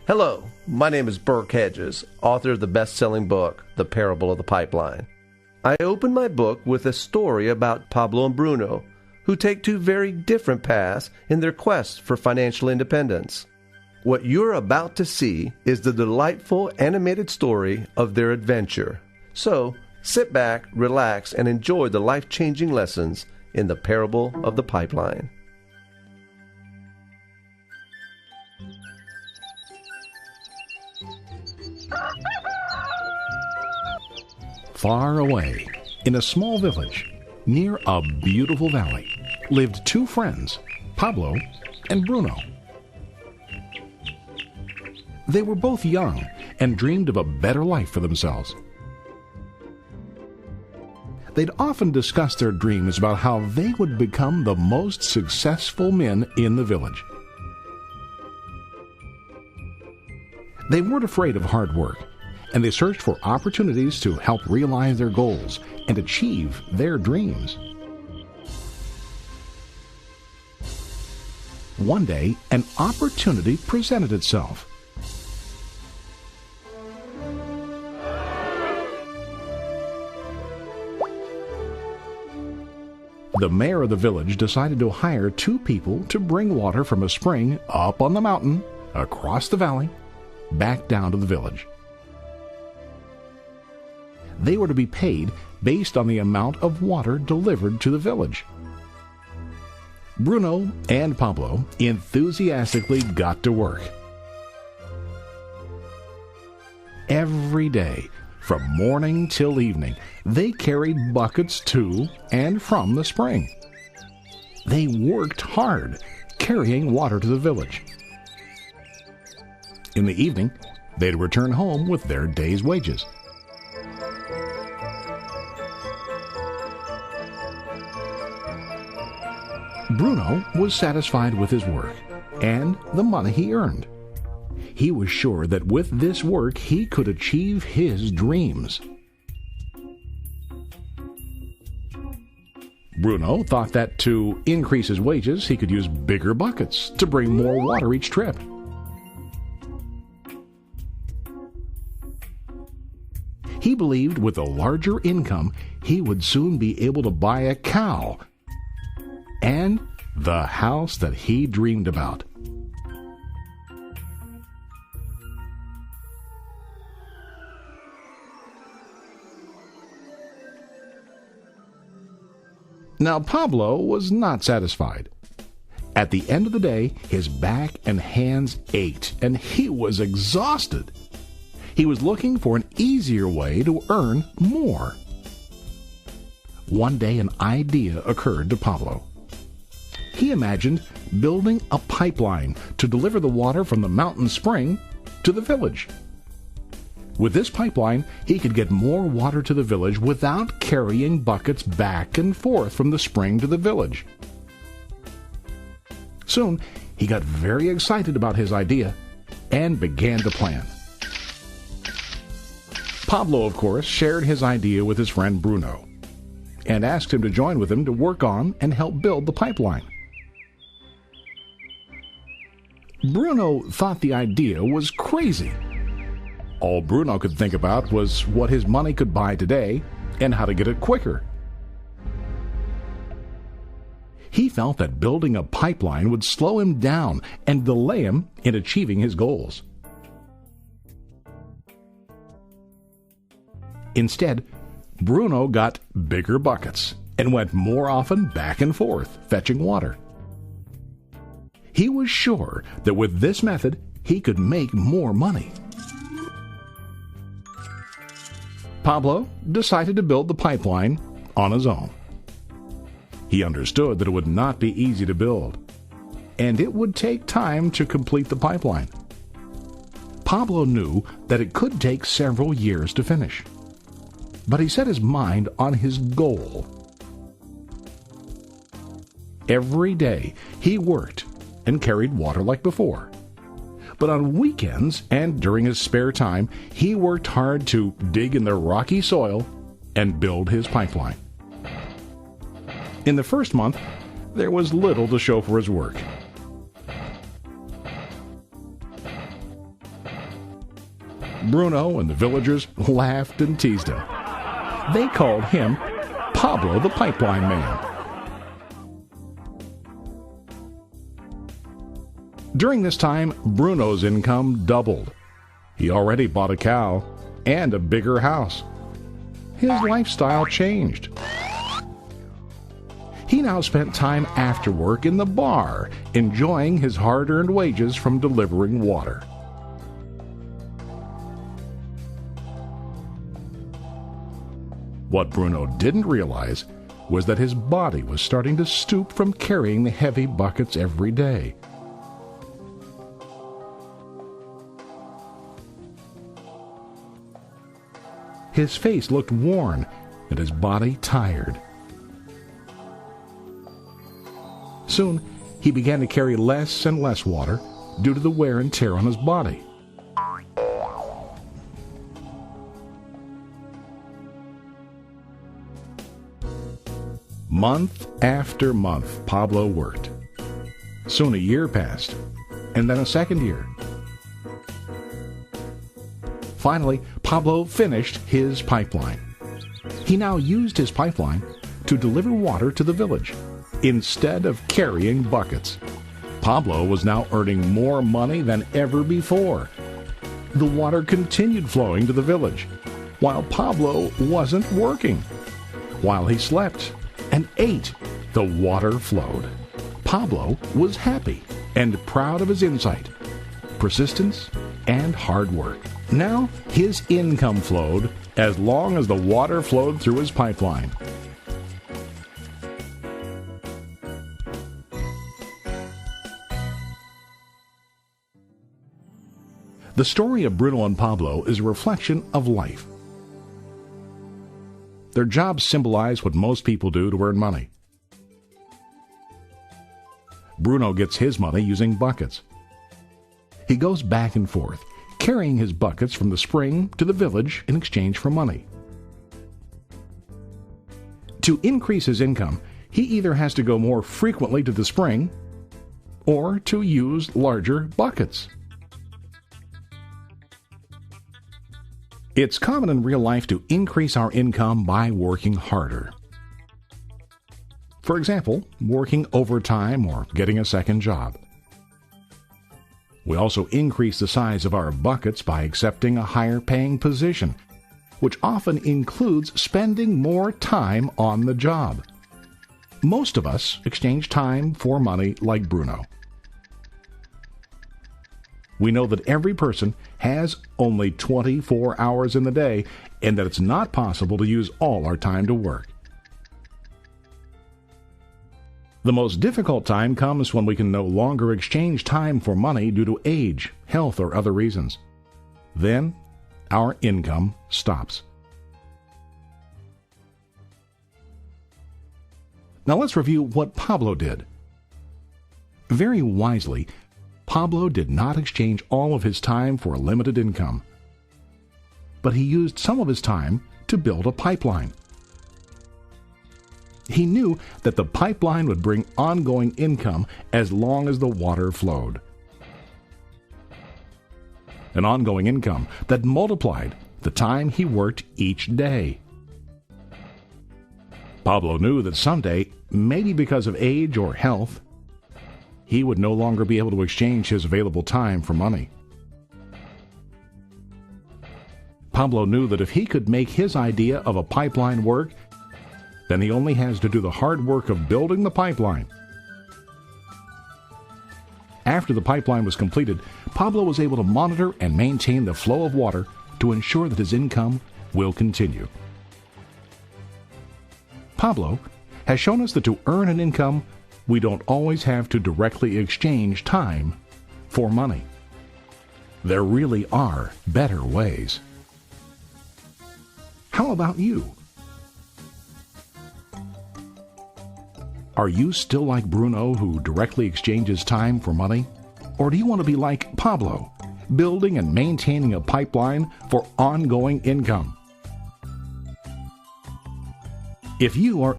Hello, my name is Burke Hedges, author of the best-selling book, The Parable of the Pipeline. I open my book with a story about Pablo and Bruno, who take two very different paths in their quest for financial independence. What you're about to see is the delightful animated story of their adventure. So, sit back, relax, and enjoy the life-changing lessons in The Parable of the Pipeline. Far away, in a small village, near a beautiful valley, lived two friends, Pablo and Bruno. They were both young and dreamed of a better life for themselves. They'd often discuss their dreams about how they would become the most successful men in the village. They weren't afraid of hard work, and they searched for opportunities to help realize their goals and achieve their dreams. One day, an opportunity presented itself. The mayor of the village decided to hire two people to bring water from a spring up on the mountain, across the valley, back down to the village. They were to be paid based on the amount of water delivered to the village. Bruno and Pablo enthusiastically got to work. Every day, from morning till evening, they carried buckets to and from the spring. They worked hard, carrying water to the village. In the evening, they'd return home with their day's wages. Bruno was satisfied with his work and the money he earned. He was sure that with this work he could achieve his dreams. Bruno thought that to increase his wages he could use bigger buckets to bring more water each trip. He believed with a larger income he would soon be able to buy a cow and the house that he dreamed about. Now Pablo was not satisfied. At the end of the day, his back and hands ached, and he was exhausted. He was looking for an easier way to earn more. One day an idea occurred to Pablo. He imagined building a pipeline to deliver the water from the mountain spring to the village. With this pipeline, he could get more water to the village without carrying buckets back and forth from the spring to the village. Soon, he got very excited about his idea and began to plan. Pablo, of course, shared his idea with his friend Bruno and asked him to join with him to work on and help build the pipeline. Bruno thought the idea was crazy. All Bruno could think about was what his money could buy today and how to get it quicker. He felt that building a pipeline would slow him down and delay him in achieving his goals. Instead, Bruno got bigger buckets and went more often back and forth, fetching water. He was sure that with this method, he could make more money. Pablo decided to build the pipeline on his own. He understood that it would not be easy to build, and it would take time to complete the pipeline. Pablo knew that it could take several years to finish, but he set his mind on his goal. Every day he worked and carried water like before. But on weekends and during his spare time, he worked hard to dig in the rocky soil and build his pipeline. In the first month, there was little to show for his work. Bruno and the villagers laughed and teased him. They called him Pablo the Pipeline Man. During this time, Bruno's income doubled. He already bought a cow and a bigger house. His lifestyle changed. He now spent time after work in the bar, enjoying his hard-earned wages from delivering water. What Bruno didn't realize was that his body was starting to stoop from carrying the heavy buckets every day. His face looked worn and his body tired. Soon, he began to carry less and less water due to the wear and tear on his body. Month after month, Pablo worked. Soon a year passed, and then a second year. Finally, Pablo finished his pipeline. He now used his pipeline to deliver water to the village instead of carrying buckets. Pablo was now earning more money than ever before. The water continued flowing to the village, while Pablo wasn't working. While he slept and ate, the water flowed. Pablo was happy and proud of his insight, persistence, and hard work. Now his income flowed as long as the water flowed through his pipeline. The story of Bruno and Pablo is a reflection of life. Their jobs symbolize what most people do to earn money. Bruno gets his money using buckets. He goes back and forth, carrying his buckets from the spring to the village in exchange for money. To increase his income, he either has to go more frequently to the spring or to use larger buckets. It's common in real life to increase our income by working harder. For example, working overtime or getting a second job. We also increase the size of our buckets by accepting a higher paying position, which often includes spending more time on the job. Most of us exchange time for money like Bruno. We know that every person has only 24 hours in the day and that it's not possible to use all our time to work. The most difficult time comes when we can no longer exchange time for money due to age, health, or other reasons. Then, our income stops. Now let's review what Pablo did. Very wisely, Pablo did not exchange all of his time for a limited income, but he used some of his time to build a pipeline. He knew that the pipeline would bring ongoing income as long as the water flowed. An ongoing income that multiplied the time he worked each day. Pablo knew that someday, maybe because of age or health, he would no longer be able to exchange his available time for money. Pablo knew that if he could make his idea of a pipeline work, then he only has to do the hard work of building the pipeline. After the pipeline was completed, Pablo was able to monitor and maintain the flow of water to ensure that his income will continue. Pablo has shown us that to earn an income, we don't always have to directly exchange time for money. There really are better ways. How about you? Are you still like Bruno, who directly exchanges time for money? Or do you want to be like Pablo, building and maintaining a pipeline for ongoing income? If you are